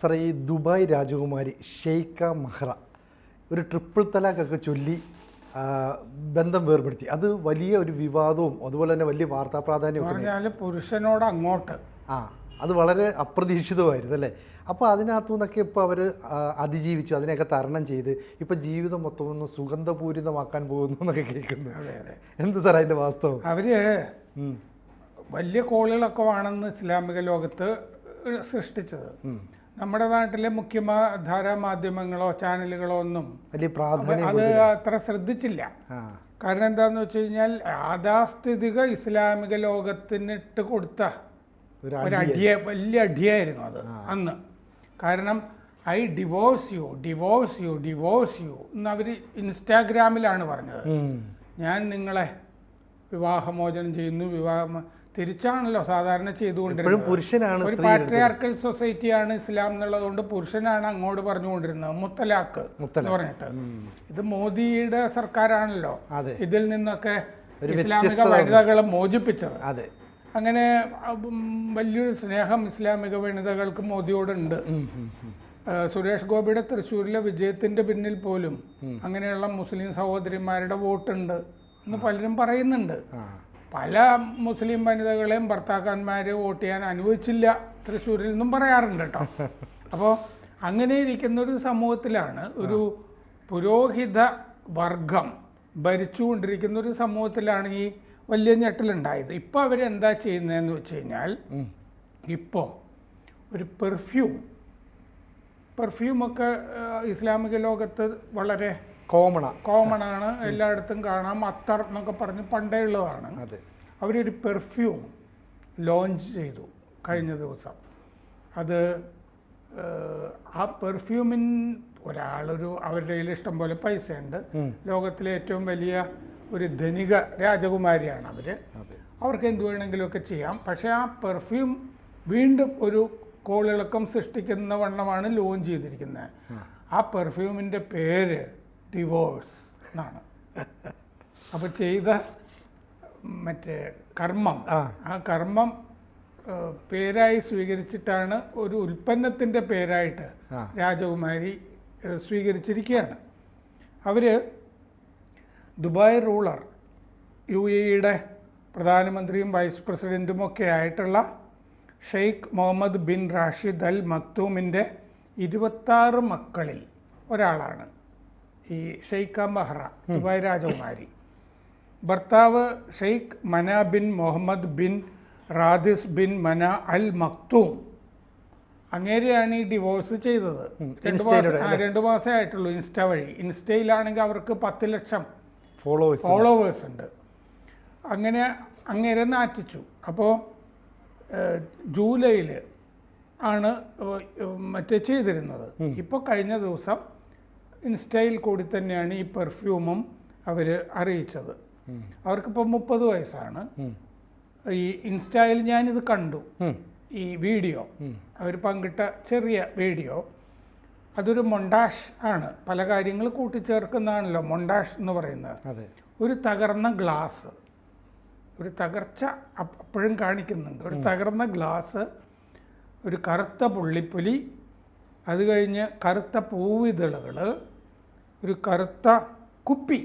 സാറേ, ഈ ദുബായ് രാജകുമാരി ഷെയ്ഖ മഹ്റ ഒരു ട്രിപ്പിൾ തലാഖൊക്കെ ചൊല്ലി ബന്ധം വേർപെടുത്തി. അത് വലിയ ഒരു വിവാദവും അതുപോലെ തന്നെ വലിയ വാർത്താ പ്രാധാന്യവും പുരുഷനോട് അങ്ങോട്ട് അത് വളരെ അപ്രതീക്ഷിതമായിരുന്നു അല്ലേ. അപ്പോൾ അതിനകത്തു നിന്നൊക്കെ ഇപ്പോൾ അവർ അതിജീവിച്ചു, അതിനെയൊക്കെ തരണം ചെയ്ത് ഇപ്പോൾ ജീവിതം മൊത്തം ഒന്ന് സുഗന്ധപൂരിതമാക്കാൻ പോകുന്നു എന്നൊക്കെ കേൾക്കുന്നു. എന്ത് സാർ അതിൻ്റെ വാസ്തവം? അവർ വലിയ കോളുകളൊക്കെ വേണമെന്ന് ഇസ്ലാമിക ലോകത്ത് സൃഷ്ടിച്ചത്. നമ്മുടെ നാട്ടിലെ മുഖ്യധാരാ മാധ്യമങ്ങളോ ചാനലുകളോ ഒന്നും വലിയ പ്രാധാന്യം അത് അത്ര ശ്രദ്ധിച്ചില്ല. കാരണം എന്താന്ന് വെച്ച് കഴിഞ്ഞാൽ യാഥാസ്ഥിതിക ഇസ്ലാമിക ലോകത്തിന് ഇട്ട് കൊടുത്ത വലിയ അടിയായിരുന്നു അത് അന്ന്. കാരണം I divorce you divorce you divorce you എന്ന് അവർ ഇൻസ്റ്റാഗ്രാമിലാണ് പറഞ്ഞത്. ഞാൻ നിങ്ങളെ വിവാഹമോചനം ചെയ്യുന്നു. തിരിച്ചാണല്ലോ സാധാരണ ചെയ്തുകൊണ്ടിരുന്നത്. ഒരു പാട്രിയാർക്കൽ സൊസൈറ്റിയാണ് ഇസ്ലാം എന്നുള്ളതുകൊണ്ട് പുരുഷനാണ് അങ്ങോട്ട് പറഞ്ഞുകൊണ്ടിരുന്നത് മുത്തലാഖ് എന്ന് പറഞ്ഞിട്ട്. ഇത് മോദിയുടെ സർക്കാരാണല്ലോ ഇതിൽ നിന്നൊക്കെ ഇസ്ലാമിക വനിതകളെ മോചിപ്പിച്ചത്. അങ്ങനെ വലിയൊരു സ്നേഹം ഇസ്ലാമിക വനിതകൾക്ക് മോദിയോടുണ്ട്. സുരേഷ് ഗോപിയുടെ തൃശ്ശൂരിലെ വിജയത്തിന്റെ പിന്നിൽ പോലും അങ്ങനെയുള്ള മുസ്ലിം സഹോദരിമാരുടെ വോട്ടുണ്ട് എന്ന് പലരും പറയുന്നുണ്ട്. പല മുസ്ലിം വനിതകളെയും ഭർത്താക്കന്മാർ വോട്ട് ചെയ്യാൻ അനുവദിച്ചില്ല തൃശ്ശൂരിൽ നിന്നും പറയാറുണ്ട് കേട്ടോ. അപ്പോൾ അങ്ങനെ ഇരിക്കുന്ന ഒരു സമൂഹത്തിലാണ്, ഒരു പുരോഹിത വർഗം ഭരിച്ചുകൊണ്ടിരിക്കുന്ന ഒരു സമൂഹത്തിലാണ് ഈ വലിയ ഞെട്ടലുണ്ടായത്. ഇപ്പോൾ അവരെന്താ ചെയ്യുന്നതെന്ന് വെച്ച് കഴിഞ്ഞാൽ, ഇപ്പോൾ ഒരു പെർഫ്യൂമൊക്കെ ഇസ്ലാമിക ലോകത്ത് വളരെ കോമൺ ആണ്, എല്ലായിടത്തും കാണാം. അത്തർ എന്നൊക്കെ പറഞ്ഞ് പണ്ടേ ഉള്ളതാണ്. അവരൊരു പെർഫ്യൂം ലോഞ്ച് ചെയ്തു കഴിഞ്ഞ ദിവസം. അത് ആ പെർഫ്യൂമിൻ അവരുടെ കയ്യിൽ ഇഷ്ടം പോലെ പൈസയുണ്ട്. ലോകത്തിലെ ഏറ്റവും വലിയ ഒരു ധനിക രാജകുമാരിയാണ് അവർക്ക് എന്ത് വേണമെങ്കിലുമൊക്കെ ചെയ്യാം. പക്ഷേ ആ പെർഫ്യൂം വീണ്ടും ഒരു കോളിളക്കം സൃഷ്ടിക്കുന്ന വണ്ണമാണ് ലോഞ്ച് ചെയ്തിരിക്കുന്നത്. ആ പെർഫ്യൂമിൻ്റെ പേര് ഡിവോഴ്സ് എന്നാണ്. അപ്പോൾ ചെയ്ത മറ്റേ കർമ്മം, ആ കർമ്മം പേരായി സ്വീകരിച്ചിട്ടാണ്, ഒരു ഉൽപ്പന്നത്തിൻ്റെ പേരായിട്ട് രാജകുമാരി സ്വീകരിച്ചിരിക്കുകയാണ്. അവർ ദുബായ് റൂളർ, UAE പ്രധാനമന്ത്രിയും വൈസ് പ്രസിഡൻറ്റുമൊക്കെ ആയിട്ടുള്ള ഷെയ്ഖ് മുഹമ്മദ് ബിൻ റാഷിദ് അൽ മക്തൂമിൻ്റെ 26 മക്കളിൽ ഒരാളാണ് ഈ ഷെയ്ഖ മഹ്റ, ദുബായ് രാജകുമാരി. ഭർത്താവ് ഷെയ്ഖ് മന ബിൻ മുഹമ്മദ് ബിൻ റാദിസ് ബിൻ മന അൽ മക്തൂം. അങ്ങേരെയാണ് ഈ ഡിവോഴ്സ് ചെയ്തത്. 2 മാസമേ ആയിട്ടുള്ളൂ. ഇൻസ്റ്റ വഴി. ഇൻസ്റ്റയിലാണെങ്കിൽ അവർക്ക് 10 ലക്ഷം ഫോളോവേഴ്സ് ഉണ്ട്. അങ്ങനെ അങ്ങേരെ നാറ്റിച്ചു. അപ്പോൾ ജൂലൈയിൽ ആണ് ചെയ്തിരുന്നത്. ഇപ്പോൾ കഴിഞ്ഞ ദിവസം ഇൻസ്റ്റയിൽ കൂടി തന്നെയാണ് ഈ പെർഫ്യൂമും അവർ അറിയിച്ചത്. അവർക്കിപ്പോൾ 30 വയസ്സാണ്. ഈ ഇൻസ്റ്റയിൽ ഞാനിത് കണ്ടു, ഈ വീഡിയോ അവർ പങ്കിട്ട ചെറിയ വീഡിയോ. അതൊരു മൊണ്ടാഷ് ആണ്, പല കാര്യങ്ങൾ കൂട്ടിച്ചേർക്കുന്നതാണല്ലോ മൊണ്ടാഷ് എന്ന് പറയുന്നത്. ഒരു തകർന്ന ഗ്ലാസ്, ഒരു തകർച്ച അപ്പോഴും കാണിക്കുന്നുണ്ട്. ഒരു തകർന്ന ഗ്ലാസ്, ഒരു കറുത്ത പുള്ളിപ്പുലി, അത് കഴിഞ്ഞ് കറുത്ത പൂവിതളുകൾ, ഒരു കറുത്ത കുപ്പി,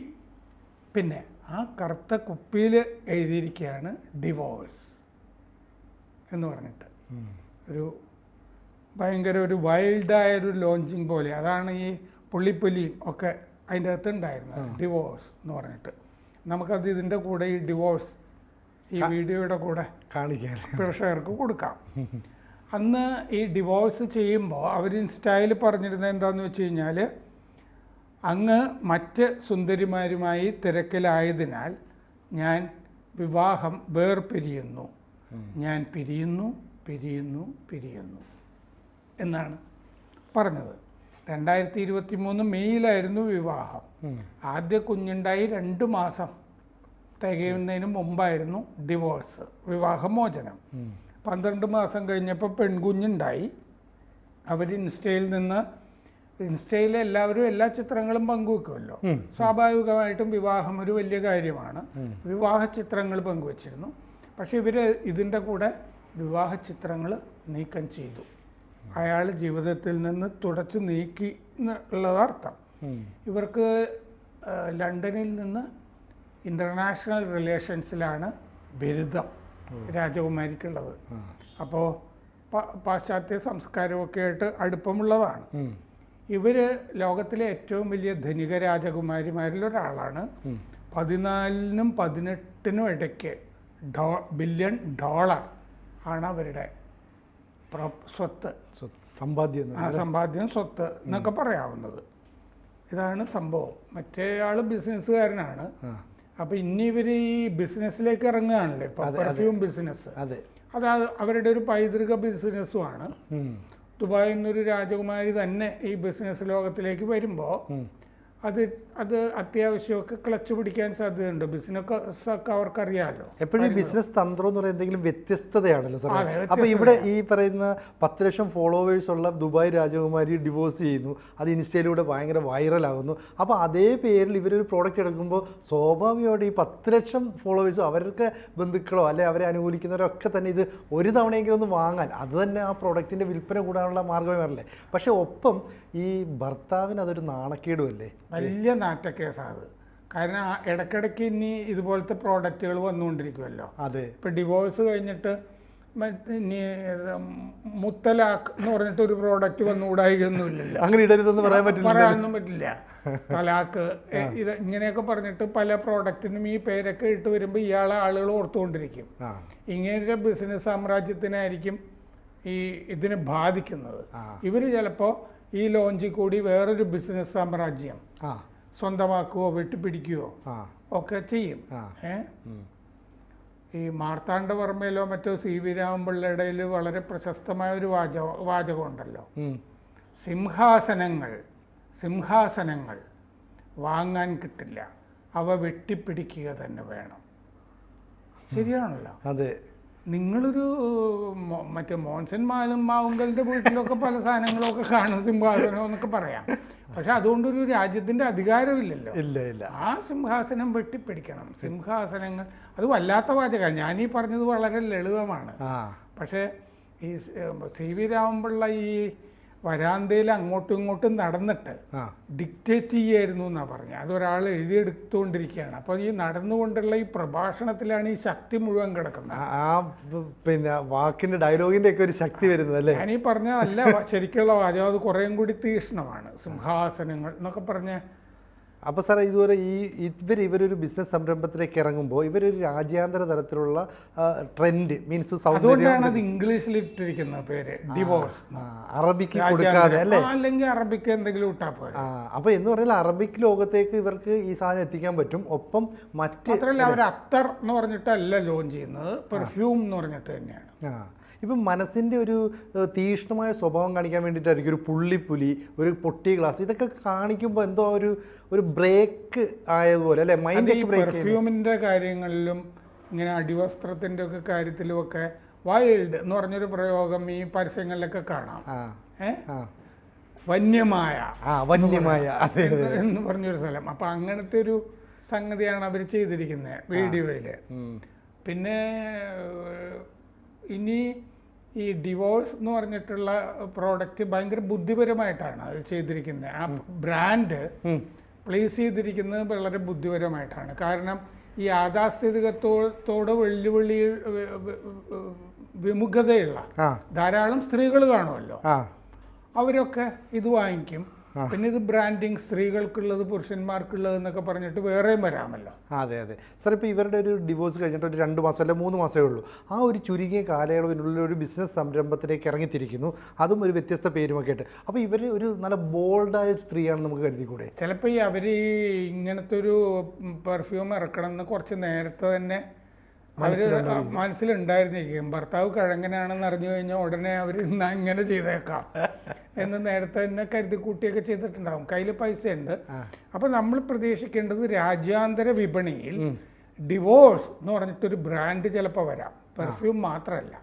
പിന്നെ ആ കറുത്ത കുപ്പിയിൽ എഴുതിയിരിക്കുകയാണ് ഡിവോഴ്സ് എന്ന് പറഞ്ഞിട്ട്. ഒരു ഭയങ്കര ഒരു വൈൽഡായൊരു ലോഞ്ചിങ് പോലെ. അതാണ് ഈ പുള്ളിപ്പുലിയും ഒക്കെ അതിൻ്റെ അകത്ത് ഉണ്ടായിരുന്നത്, ഡിവോഴ്സ് എന്ന് പറഞ്ഞിട്ട്. നമുക്കത് ഇതിൻ്റെ കൂടെ ഈ ഡിവോഴ്സ് ഈ വീഡിയോയുടെ കൂടെ കാണിക്കാൻ പ്രേക്ഷകർക്ക് കൊടുക്കാം. അന്ന് ഈ ഡിവോഴ്സ് ചെയ്യുമ്പോൾ അവർ ഇൻസ്റ്റയിൽ പറഞ്ഞിരുന്നത് എന്താണെന്ന് വെച്ച് കഴിഞ്ഞാൽ, അങ്ങ് മറ്റ് സുന്ദരിമാരുമായി തിരക്കിലായതിനാൽ ഞാൻ വിവാഹം വേർപിരിയുന്നു, ഞാൻ പിരിയുന്നു പിരിയുന്നു പിരിയുന്നു എന്നാണ് പറഞ്ഞത്. 2023 മെയ്യിലായിരുന്നു വിവാഹം. ആദ്യ കുഞ്ഞുണ്ടായി 2 മാസം തികയുന്നതിന് മുമ്പായിരുന്നു ഡിവോഴ്സ്, വിവാഹമോചനം. 12 മാസം കഴിഞ്ഞപ്പോൾ പെൺകുഞ്ഞുണ്ടായി. അവർ ഇൻസ്റ്റയിൽ എല്ലാവരും എല്ലാ ചിത്രങ്ങളും പങ്കുവെക്കുമല്ലോ. സ്വാഭാവികമായിട്ടും വിവാഹം ഒരു വലിയ കാര്യമാണ്. വിവാഹ ചിത്രങ്ങൾ പങ്കുവച്ചിരുന്നു. പക്ഷെ ഇവർ ഇതിൻ്റെ കൂടെ വിവാഹ ചിത്രങ്ങൾ നീക്കം ചെയ്തു. അയാൾ ജീവിതത്തിൽ നിന്ന് തുടച്ചു നീക്കി എന്നുള്ളത് അർത്ഥം. ഇവർക്ക് ലണ്ടനിൽ നിന്ന് ഇൻ്റർനാഷണൽ റിലേഷൻസിലാണ് ബിരുദം രാജകുമാരിക്കുള്ളത്. അപ്പോൾ പാശ്ചാത്യ സംസ്കാരമൊക്കെ ആയിട്ട് അടുപ്പമുള്ളതാണ്. ഇവർ ലോകത്തിലെ ഏറ്റവും വലിയ ധനിക രാജകുമാരിമാരിൽ ഒരാളാണ്. 14-നും 18-നും ഇടയ്ക്ക് ബില്യൺ ഡോളർ ആണ് അവരുടെ സ്വത്ത്, സമ്പാദ്യം സ്വത്ത് എന്നൊക്കെ പറയാവുന്നത്. ഇതാണ് സംഭവം. മറ്റേ ആൾ ബിസിനസ്സുകാരനാണ്. അപ്പോൾ ഇനി ഇവർ ഈ ബിസിനസ്സിലേക്ക് ഇറങ്ങുകയാണല്ലേ, ഇപ്പോൾ പെർഫ്യൂം ബിസിനസ്. അത് അവരുടെ ഒരു പൈതൃക ബിസിനസ്സുമാണ്. ദുബായിൽ നിന്നൊരു രാജകുമാരി തന്നെ ഈ ബിസിനസ് ലോകത്തിലേക്ക് വരുമ്പോൾ അത് അത്യാവശ്യമൊക്കെ ക്ലച്ച് പിടിക്കാൻ സാധ്യതയുണ്ട്. ബിസിനസ് ഒക്കെ അവർക്കറിയാമല്ലോ. എപ്പോഴും ബിസിനസ് തന്ത്രം എന്ന് പറയുന്നത് എന്തെങ്കിലും വ്യത്യസ്തതയാണല്ലോ സാർ. അപ്പോൾ ഇവിടെ ഈ പറയുന്ന 10 ലക്ഷം ഫോളോവേഴ്സ് ഉള്ള ദുബായ് രാജകുമാരി ഡിവോഴ്സ് ചെയ്യുന്നു, അത് ഇൻസ്റ്റയിലൂടെ ഭയങ്കര വൈറലാകുന്നു. അപ്പോൾ അതേ പേരിൽ ഇവരൊരു പ്രോഡക്റ്റ് എടുക്കുമ്പോൾ സ്വാഭാവികമായിട്ട് ഈ 10 ലക്ഷം ഫോളോവേഴ്സും അവർക്ക് ബന്ധുക്കളോ അല്ലെ അവരെ അനുകൂലിക്കുന്നവരൊക്കെ തന്നെ ഇത് ഒരു തവണയെങ്കിലും ഒന്ന് വാങ്ങാൻ, അത് തന്നെ ആ പ്രോഡക്റ്റിൻ്റെ വിൽപ്പന കൂടാനുള്ള മാർഗ്ഗമേ വരില്ലേ. പക്ഷേ ഒപ്പം ഈ ഭർത്താവിന് അതൊരു നാണക്കേടുമല്ലേ, വലിയ നാറ്റക്കേസാണ്. കാരണം ഇടയ്ക്കിടയ്ക്ക് ഇനി ഇതുപോലത്തെ പ്രോഡക്റ്റുകൾ വന്നുകൊണ്ടിരിക്കുമല്ലോ. അതെ. ഇപ്പം ഡിവോഴ്സ് കഴിഞ്ഞിട്ട് ഇനി മുത്തലാഖ് എന്ന് പറഞ്ഞിട്ട് ഒരു പ്രോഡക്റ്റ് വന്നുകൂടായികയൊന്നുമില്ലല്ലോ. അങ്ങനെ ഇടരുതെന്ന് പറയാനൊന്നും പറ്റില്ല. തലാഖ് ഇത് ഇങ്ങനെയൊക്കെ പറഞ്ഞിട്ട് പല പ്രോഡക്റ്റിനും ഈ പേരൊക്കെ ഇട്ട് വരുമ്പോൾ ഇയാളെ ആളുകൾ ഓർത്തുകൊണ്ടിരിക്കും. ഇങ്ങനെ ബിസിനസ് സാമ്രാജ്യത്തിനായിരിക്കും ഇതിനെ ബാധിക്കുന്നത്. ഇവർ ചിലപ്പോൾ ഈ ലോഞ്ചിൽ കൂടി വേറൊരു ബിസിനസ് സാമ്രാജ്യം സ്വന്തമാക്കുകയോ വെട്ടിപ്പിടിക്കുകയോ ഒക്കെ ചെയ്യും. ഈ മാർത്താണ്ഡവർമ്മയിലോ മറ്റോ CV രാമൻപിള്ളയുടെ വളരെ പ്രശസ്തമായ ഒരു വാചകമുണ്ടല്ലോ, സിംഹാസനങ്ങൾ വാങ്ങാൻ കിട്ടില്ല, അവ വെട്ടിപ്പിടിക്കുക തന്നെ വേണം. ശരിയാണല്ലോ. അതെ. നിങ്ങളൊരു മറ്റേ മോൻസൺ മാവുങ്കലിൻ്റെ വീട്ടിലൊക്കെ പല സാധനങ്ങളൊക്കെ കാണും, സിംഹാസനം എന്നൊക്കെ പറയാം. പക്ഷെ അതുകൊണ്ടൊരു രാജ്യത്തിൻ്റെ അധികാരമില്ലല്ലോ. ഇല്ല. ആ സിംഹാസനം വെട്ടിപ്പിടിക്കണം. സിംഹാസനങ്ങൾ അത് വല്ലാത്ത വാചകമാണ്. ഞാനീ പറഞ്ഞത് വളരെ ലളിതമാണ്. പക്ഷേ ഈ CV രാമൻപിള്ള ഈ വരാന്തയിൽ അങ്ങോട്ടും ഇങ്ങോട്ടും നടന്നിട്ട് ഡിക്റ്റേറ്റ് ചെയ്യായിരുന്നു എന്നാണ് പറഞ്ഞത്. അതൊരാൾ എഴുതിയെടുത്തുകൊണ്ടിരിക്കുകയാണ്. അപ്പോൾ ഈ നടന്നുകൊണ്ടുള്ള ഈ പ്രഭാഷണത്തിലാണ് ഈ ശക്തി മുഴുവൻ കിടക്കുന്നത്. പിന്നെ വാക്കിന്റെ ഡയലോഗിന്റെ ഒക്കെ ഒരു ശക്തി വരുന്നത് അല്ലേ. ഞാനീ പറഞ്ഞതല്ല ശരിക്കുള്ള വാചകം, അത് കുറേയും കൂടി തീക്ഷ്ണമാണ്. സിംഹാസനങ്ങൾ എന്നൊക്കെ പറഞ്ഞ. അപ്പോൾ സാറേ ഇതുപോലെ ഇവരൊരു ബിസിനസ് സംരംഭത്തിലേക്ക് ഇറങ്ങുമ്പോൾ ഇവരൊരു രാജ്യാന്തര തലത്തിലുള്ള ട്രെൻഡ് മീൻസ് അതുകൊണ്ടാണ് അത് ഇംഗ്ലീഷിൽ ഇട്ടിരിക്കുന്ന പേര് ഡിവോഴ്സ്. അറബിക്ക് കൊടുക്കാതെ അല്ലേ, അല്ലെങ്കിൽ അറബിക്ക് എന്തെങ്കിലും ഇട്ടാൽ പോലെ. അപ്പോൾ എന്ന് പറഞ്ഞാൽ അറബിക് ലോകത്തേക്ക് ഇവർക്ക് ഈ സാധനം എത്തിക്കാൻ പറ്റും. ഒപ്പം മാത്രമല്ല അവർ അത്തർ എന്ന് പറഞ്ഞിട്ടല്ല ലോഞ്ച് ചെയ്യുന്നത്, പെർഫ്യൂം എന്ന് പറഞ്ഞിട്ട് തന്നെയാണ്. ഇപ്പം മനസ്സിൻ്റെ ഒരു തീക്ഷ്ണമായ സ്വഭാവം കാണിക്കാൻ വേണ്ടിയിട്ടായിരിക്കും ഒരു പുള്ളിപ്പുലി, ഒരു പൊട്ടിയ ഗ്ലാസ്, ഇതൊക്കെ കാണിക്കുമ്പോൾ എന്തോ ഒരു ബ്രേക്ക് ആയതുപോലെ അല്ലേ, മൈൻഡ് ബ്രേക്ക്. പെർഫ്യൂമിൻ്റെ കാര്യങ്ങളിലും ഇങ്ങനെ അടിവസ്ത്രത്തിൻ്റെ ഒക്കെ കാര്യത്തിലും ഒക്കെ വൈൽഡ് എന്ന് പറഞ്ഞൊരു പ്രയോഗം ഈ പരസ്യങ്ങളിലൊക്കെ കാണാം. വന്യമായ എന്ന് പറഞ്ഞൊരു സ്ഥലം. അപ്പം അങ്ങനത്തെ ഒരു സംഗതിയാണ് അവർ ചെയ്തിരിക്കുന്നത് വീഡിയോയിൽ. പിന്നെ ഇനി ഈ ഡിവോഴ്സ് എന്ന് പറഞ്ഞിട്ടുള്ള പ്രോഡക്റ്റ് ഭയങ്കര ബുദ്ധിപരമായിട്ടാണ് അത് ചെയ്തിരിക്കുന്നത്. ആ ബ്രാൻഡ് പ്ലേസ് ചെയ്തിരിക്കുന്നത് വളരെ ബുദ്ധിപരമായിട്ടാണ്. കാരണം ഈ യാഥാസ്ഥിതികത്തോട് വെല്ലുവിളി വിമുഖതയുള്ള ധാരാളം സ്ത്രീകൾ കാണുമല്ലോ, അവരൊക്കെ ഇത് വാങ്ങിക്കും. പിന്നെ ഇത് ബ്രാൻഡിങ് സ്ത്രീകൾക്കുള്ളത് പുരുഷന്മാർക്കുള്ളത് എന്നൊക്കെ പറഞ്ഞിട്ട് വേറെയും വരാമല്ലോ. അതെ. സാർ ഇപ്പോൾ ഇവരുടെ ഒരു ഡിവോഴ്സ് കഴിഞ്ഞിട്ട് ഒരു 2 മാസം അല്ലെങ്കിൽ 3 മാസമേ ഉള്ളൂ. ആ ഒരു ചുരുങ്ങിയ കാലയളവിനുള്ള ഒരു ബിസിനസ് സംരംഭത്തിലേക്ക് ഇറങ്ങിത്തിരിക്കുന്നു, അതും ഒരു വ്യത്യസ്ത പേരുമൊക്കെ ആയിട്ട്. അപ്പോൾ ഇവർ ഒരു നല്ല ബോൾഡായ സ്ത്രീയാണെന്ന് നമുക്ക് കരുതിക്കൂടെ? ചിലപ്പോൾ ഈ അവർ ഇങ്ങനത്തെ ഒരു പെർഫ്യൂം ഇറക്കണം എന്ന് കുറച്ച് നേരത്തെ തന്നെ അവർ മനസ്സിലുണ്ടായിരുന്നിരിക്കും. ഭർത്താവ് കിഴങ്ങനാണെന്ന് അറിഞ്ഞു കഴിഞ്ഞാൽ ഉടനെ അവർ ഇങ്ങനെ ചെയ്തേക്കാം എന്ന് നേരത്തെ തന്നെ കരുതി കൂട്ടിയൊക്കെ ചെയ്തിട്ടുണ്ടാകും. കയ്യിൽ പൈസ ഉണ്ട്. അപ്പം നമ്മൾ പ്രതീക്ഷിക്കേണ്ടത് രാജ്യാന്തര വിപണിയിൽ ഡിവോഴ്സ് എന്ന് പറഞ്ഞിട്ടൊരു ബ്രാൻഡ് ചിലപ്പോൾ വരാം. പെർഫ്യൂം മാത്രമല്ല.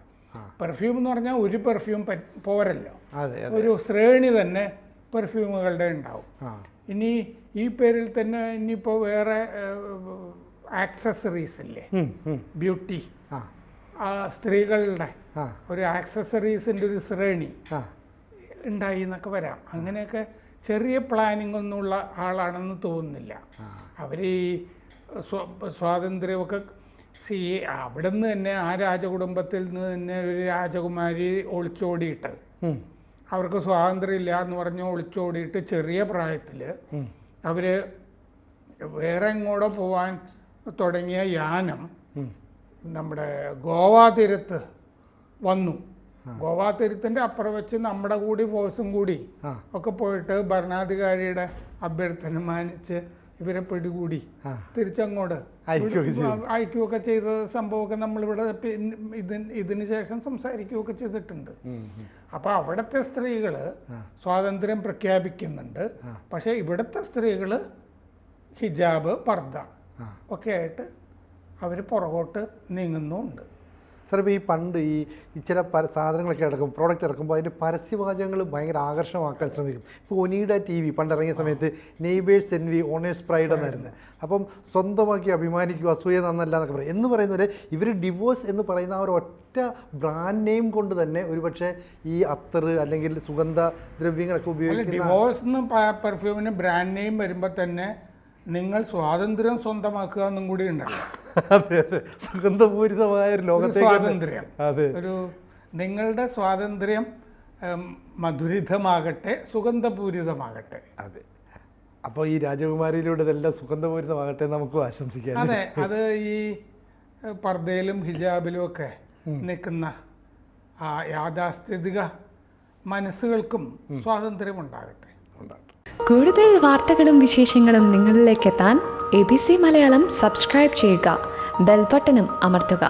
പെർഫ്യൂം എന്ന് പറഞ്ഞാൽ ഒരു പെർഫ്യൂം പോരല്ലോ, ഒരു ശ്രേണി തന്നെ പെർഫ്യൂമുകളുടെ ഉണ്ടാവും. ഇനി ഈ പേരിൽ തന്നെ ഇനിയിപ്പോൾ വേറെ ആക്സസറീസ് ഇല്ലേ, ബ്യൂട്ടി, സ്ത്രീകളുടെ ഒരു ആക്സസറീസിൻ്റെ ഒരു ശ്രേണി ഉണ്ടായി എന്നൊക്കെ വരാം. അങ്ങനെയൊക്കെ ചെറിയ പ്ലാനിങ് ഒന്നുമുള്ള ആളാണെന്ന് തോന്നുന്നില്ല. അവർ ഈ സ്വാതന്ത്ര്യമൊക്കെ അവിടെ നിന്ന് തന്നെ ആ രാജകുടുംബത്തിൽ നിന്ന് തന്നെ ഒരു രാജകുമാരി ഒളിച്ചോടിയിട്ട് അവർക്ക് സ്വാതന്ത്ര്യം ഇല്ല എന്ന് പറഞ്ഞ് ഒളിച്ചോടിയിട്ട് ചെറിയ പ്രായത്തിൽ അവർ വേറെ എങ്ങോട്ടോ പോവാൻ തുടങ്ങിയ യാനം നമ്മുടെ ഗോവാ തീരത്ത് വന്നു. ഗോവാ തീരത്തിൻ്റെ അപ്പുറം വെച്ച് നമ്മുടെ കൂടി ഫോഴ്സും കൂടി ഒക്കെ പോയിട്ട് ഭരണാധികാരിയുടെ അഭ്യർത്ഥന മാനിച്ച് ഇവരെ പിടികൂടി തിരിച്ചങ്ങോട്ട് അയക്കുകയൊക്കെ ചെയ്ത സംഭവമൊക്കെ നമ്മളിവിടെ ഇതിന് ശേഷം സംസാരിക്കുകയൊക്കെ ചെയ്തിട്ടുണ്ട്. അപ്പോൾ അവിടുത്തെ സ്ത്രീകൾ സ്വാതന്ത്ര്യം പ്രഖ്യാപിക്കുന്നുണ്ട്. പക്ഷേ ഇവിടുത്തെ സ്ത്രീകൾ ഹിജാബ്, പർദ്ദ ഒക്കെ ആയിട്ട് അവർ പുറകോട്ട് നീങ്ങുന്നുമുണ്ട്. സാർ, ഇപ്പോൾ ഈ പണ്ട് ഈ ചില സാധനങ്ങളൊക്കെ ഇറക്കും, പ്രോഡക്റ്റ് ഇറക്കുമ്പോൾ അതിൻ്റെ പരസ്യവാചകങ്ങൾ ഭയങ്കര ആകർഷണമാക്കാൻ ശ്രമിക്കും. ഇപ്പോൾ ഒനീഡ TV പണ്ടിറങ്ങിയ സമയത്ത് നെയ്ബേഴ്സ് എൻവി ഓണേഴ്സ് പ്രൈഡ് എന്നായിരുന്നു. അപ്പം സ്വന്തമാക്കി അഭിമാനിക്കുക, അസൂയ നന്നല്ല എന്നൊക്കെ പറയും. എന്ന് പറയുന്നവരെ ഇവർ ഡിവോഴ്സ് എന്ന് പറയുന്ന ആ ഒരു ഒറ്റ ബ്രാൻഡ് നെയിം കൊണ്ട് തന്നെ ഒരുപക്ഷെ ഈ അത്തർ അല്ലെങ്കിൽ സുഗന്ധ ദ്രവ്യങ്ങളൊക്കെ ഉപയോഗിക്കുന്ന ഡിവോഴ്സ് എന്ന് പെർഫ്യൂമിന് ബ്രാൻഡ് നെയിം വരുമ്പോൾ തന്നെ നിങ്ങൾ സ്വാതന്ത്ര്യം സ്വന്തമാക്കുക എന്നും കൂടി ഉണ്ടല്ലോ. അതെ അതെ, സുഗന്ധപൂരിതമായ ഒരു ലോകത്തേക്ക് സ്വാതന്ത്ര്യം. അതെ, ഒരു നിങ്ങളുടെ സ്വാതന്ത്ര്യം മധുരിതമാകട്ടെ, സുഗന്ധപൂരിതമാകട്ടെ. അതെ. അപ്പോൾ ഈ രാജകുമാരിയിലൂടെ ഇതെല്ലാം സുഗന്ധപൂരിതമാകട്ടെ നമുക്ക് ആശംസിക്കാം. അതെ, അത് ഈ പർദ്ദയിലും ഹിജാബിലും ഒക്കെ നിൽക്കുന്ന ആ യാഥാസ്ഥിതിക മനസ്സുകൾക്കും സ്വാതന്ത്ര്യം ഉണ്ടാകട്ടെ. കൂടുതൽ വാർത്തകളും വിശേഷങ്ങളും നിങ്ങളിലേക്ക് എത്താൻ ABC മലയാളം സബ്സ്ക്രൈബ് ചെയ്യുക, ബെൽ ബട്ടണും അമർത്തുക.